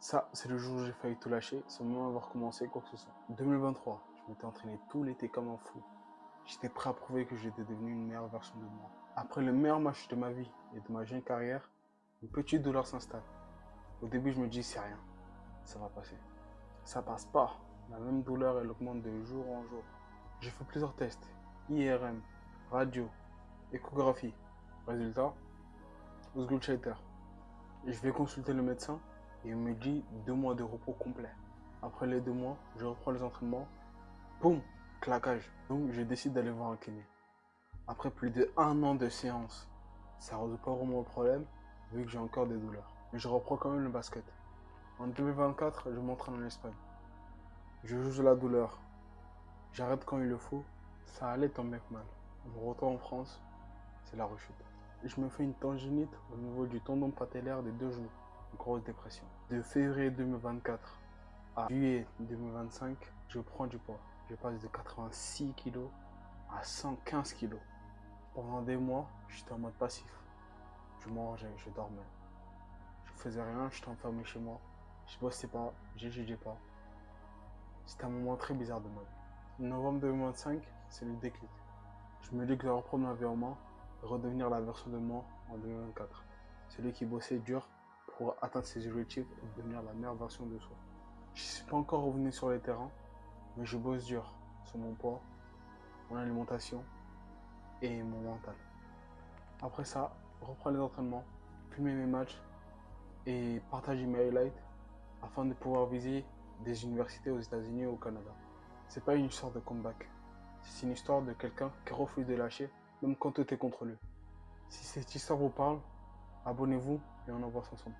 Ça, c'est le jour où j'ai failli tout lâcher sans même avoir commencé quoi que ce soit. 2023, je m'étais entraîné tout l'été comme un fou. J'étais prêt à prouver que j'étais devenu une meilleure version de moi. Après le meilleur match de ma vie et de ma jeune carrière, une petite douleur s'installe. Au début, je me dis, c'est rien, ça va passer. Ça passe pas. La même douleur, elle augmente de jour en jour. J'ai fait plusieurs tests, IRM, radio, échographie. Résultat, Osgood-Schalter. Je vais consulter le médecin et il me dit 2 mois de repos complet. Après les 2 mois, je reprends les entraînements. Boum, claquage. Donc je décide d'aller voir un kiné. Après plus de 1 an de séance, ça ne résout pas vraiment le problème vu que j'ai encore des douleurs. Mais je reprends quand même le basket. En 2024, je m'entraîne en Espagne. Je juge la douleur. J'arrête quand il le faut. Ça allait tant bien que mal. Je retourne en France, c'est la rechute. Je me fais une tendinite au niveau du tendon patellaire des 2 genoux. Une grosse dépression. De février 2024 à juillet 2025, je prends du poids. Je passe de 86 kg à 115 kg. Pendant des mois, j'étais en mode passif. Je mangeais, je dormais. Je faisais rien, j'étais enfermé chez moi. Je bossais pas, j'étudiais pas. C'était un moment très bizarre de ma vie. Novembre 2025, c'est le déclic. Je me dis que je dois reprendre ma vie en main et redevenir la version de moi en 2024. Celui qui bossait dur pour atteindre ses objectifs et devenir la meilleure version de soi. Je ne suis pas encore revenu sur les terrains, mais je bosse dur sur mon poids, mon alimentation et mon mental. Après ça, reprends les entraînements, filmer mes matchs et partager mes highlights afin de pouvoir viser des universités aux États-Unis et au Canada. C'est pas une histoire de comeback, c'est une histoire de quelqu'un qui refuse de lâcher, même quand tout est contre lui. Si cette histoire vous parle, abonnez-vous et on avance ensemble.